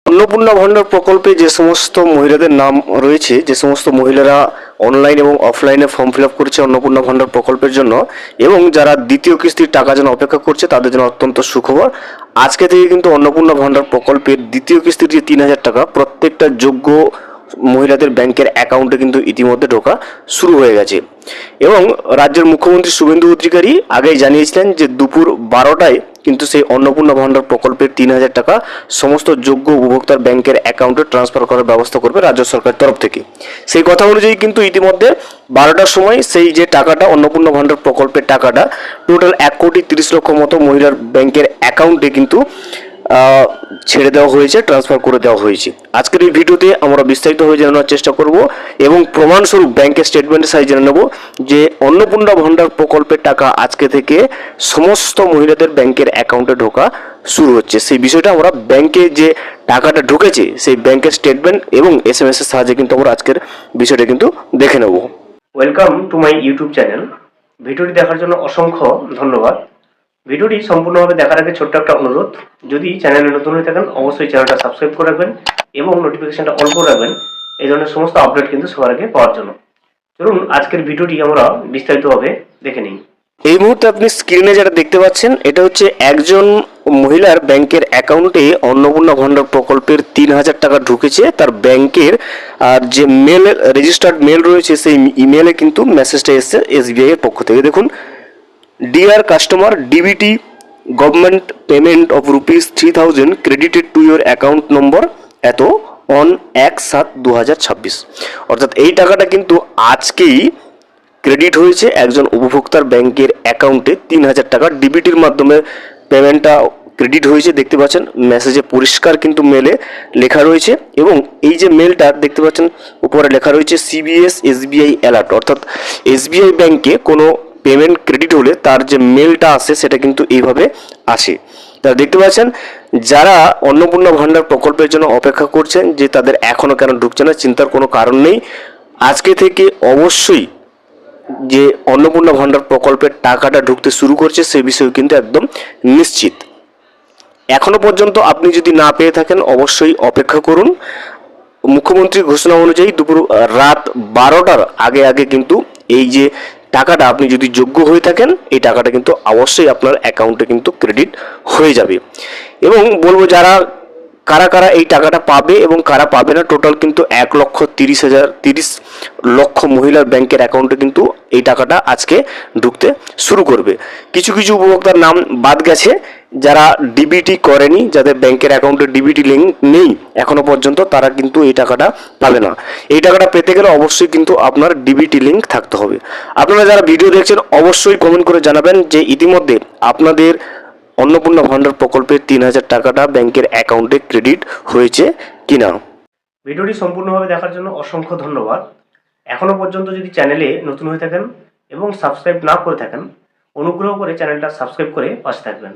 অন্নপূর্ণা ভান্ডার প্রকল্পে যে সমস্ত মহিলাদের নাম রয়েছে, যে সমস্ত মহিলারা অনলাইন এবং অফলাইনে ফর্ম ফিল আপ করেছে অন্নপূর্ণা ভান্ডার প্রকল্পের জন্য এবং যারা দ্বিতীয় কিস্তির টাকা যেন অপেক্ষা করছে তাদের জন্য অত্যন্ত সুখবর। আজকে থেকে কিন্তু অন্নপূর্ণা ভান্ডার প্রকল্পের দ্বিতীয় কিস্তির যে 3,000 টাকা প্রত্যেকটা যোগ্য মহিলাদের ব্যাংকের অ্যাকাউন্টে কিন্তু ইতিমধ্যে ঢোকা শুরু হয়ে গেছে। এবং রাজ্যের মুখ্যমন্ত্রী শুভেন্দু অধিকারী আগেই জানিয়েছিলেন যে দুপুর 12টায় কিন্তু সেই অন্নপূর্ণা ভান্ডার প্রকল্পের 3,000 টাকা সমস্ত যোগ্য উপভোক্তার ব্যাংকের অ্যাকাউন্টে ট্রান্সফার করার ব্যবস্থা করবে রাজ্য সরকারের তরফ থেকে। সেই কথা অনুযায়ী কিন্তু ইতিমধ্যে 12টার সময় সেই যে টাকাটা অন্নপূর্ণা ভান্ডার প্রকল্পের টাকাটা টোটাল 1,30,00,000 মতো মহিলার ব্যাংকের অ্যাকাউন্টে কিন্তু ছেড়ে দেওয়া হয়েছে, ট্রান্সফার করে দেওয়া হয়েছে। আজকের এই ভিডিওতে আমরা বিস্তারিতভাবে জানানোর চেষ্টা করব এবং প্রমাণস্বরূপ ব্যাংকের স্টেটমেন্টের সাহায্যে জেনে নেব যে অন্নপূর্ণা ভান্ডার প্রকল্পের টাকা আজকে থেকে সমস্ত মহিলাদের ব্যাংকের অ্যাকাউন্টে ঢোকা শুরু হচ্ছে। সেই বিষয়টা আমরা ব্যাংকে যে টাকাটা ঢুকেছে সেই ব্যাংকের স্টেটমেন্ট এবং SMS এর সাহায্যে কিন্তু আমরা আজকের বিষয়টা কিন্তু দেখে নেব। Welcome to my YouTube channel. ভিডিওটি দেখার জন্য অসংখ্য ধন্যবাদ। ভিডিওটি সম্পূর্ণভাবে দেখার আগে ছোট্ট একটা অনুরোধ, যদি চ্যানেলে নতুন হয়ে থাকেন অবশ্যই চ্যানেলটা সাবস্ক্রাইব করে রাখবেন এবং নোটিফিকেশনটা অন করে রাখবেন এই ধরনের সমস্ত আপডেট কিন্তু সবার আগে পাওয়ার জন্য। চলুন আজকের ভিডিওটি আমরা বিস্তারিতভাবে দেখে নিই। এই মুহূর্তে আপনি স্ক্রিনে যেটা দেখতে পাচ্ছেন এটা হচ্ছে একজন মহিলার ব্যাংকের অ্যাকাউন্টে অন্নপূর্ণা ভান্ডার প্রকল্পের 3,000 টাকা ঢুকেছে। তার ব্যাংকের আর যে মেল রেজিস্টার্ড মেল রয়েছে সেই ইমেলে কিন্তু মেসেজটা এসেছে SBI এর পক্ষ থেকে। দেখুন, deer customer, DBT government payment of ₹3,000 credited to your account number এত অন 1/7/2026। অর্থাৎ এই টাকাটা কিন্তু আজকেই ক্রেডিট হয়েছে একজন উপভোক্তার ব্যাংকের অ্যাকাউন্টে। 3,000 টাকা ডিবিটির মাধ্যমে পেমেন্টটা ক্রেডিট হয়েছে। দেখতে পাচ্ছেন মেসেজে পরিষ্কার কিন্তু মেলে লেখা রয়েছে এবং এই যে মেলটা দেখতে পাচ্ছেন উপরে লেখা রয়েছে CBS SBI অ্যালার্ট। অর্থাৎ SBI ব্যাংকে কোনো পেমেন্ট ক্রেডিট হলে তার যে মেলটা আসে সেটা কিন্তু এইভাবে আসে। তা দেখতে পাচ্ছেন যারা অন্নপূর্ণা ভান্ডার প্রকল্পের জন্য অপেক্ষা করছেন যে তাদের এখনো কেন ঢুকছে না, চিন্তার কোনো কারণ নেই। আজকে থেকে অবশ্যই যে অন্নপূর্ণা ভান্ডার প্রকল্পের টাকাটা ঢুকতে শুরু করছে সে বিষয়ে কিন্তু একদম নিশ্চিত। এখনো পর্যন্ত আপনি যদি না পেয়ে থাকেন অবশ্যই অপেক্ষা করুন। মুখ্যমন্ত্রীর ঘোষণা অনুযায়ী রাত 12টার আগে আগে কিন্তু এই যে টাকাটা আপনি যদি যোগ্য হয়ে থাকেন এই টাকাটা কিন্তু অবশ্যই আপনার অ্যাকাউন্টে কিন্তু ক্রেডিট হয়ে যাবে। এবং বলবো যারা কারা এই টাকাটা পাবে এবং কারা পাবে না, টোটাল কিন্তু 1,30,00,000 মহিলার ব্যাংকের অ্যাকাউন্টে কিন্তু এই টাকাটা আজকে ঢুকতে শুরু করবে। কিছু কিছু উপভোক্তার নাম বাদ গেছে যারা ডিবিটি করেনি, যাদের ব্যাংকের অ্যাকাউন্টে ডিবিটি লিঙ্ক নেই এখনো পর্যন্ত, তারা কিন্তু এই টাকাটা পাবে না। এই টাকাটা পেতে গেলে অবশ্যই কিন্তু আপনার ডিবিটি লিঙ্ক থাকতে হবে। আপনারা যারা ভিডিও দেখছেন অবশ্যই কমেন্ট করে জানাবেন যে ইতিমধ্যে আপনাদের অন্নপূর্ণা ভান্ডার প্রকল্পের 3,000 টাকাটা ব্যাংকের অ্যাকাউন্টে ক্রেডিট হয়েছে কিনা। ভিডিওটি সম্পূর্ণভাবে দেখার জন্য অসংখ্য ধন্যবাদ। এখনো পর্যন্ত যদি চ্যানেলে নতুন হয়ে থাকেন এবং সাবস্ক্রাইব না করে থাকেন অনুগ্রহ করে চ্যানেলটা সাবস্ক্রাইব করে পাশে থাকবেন।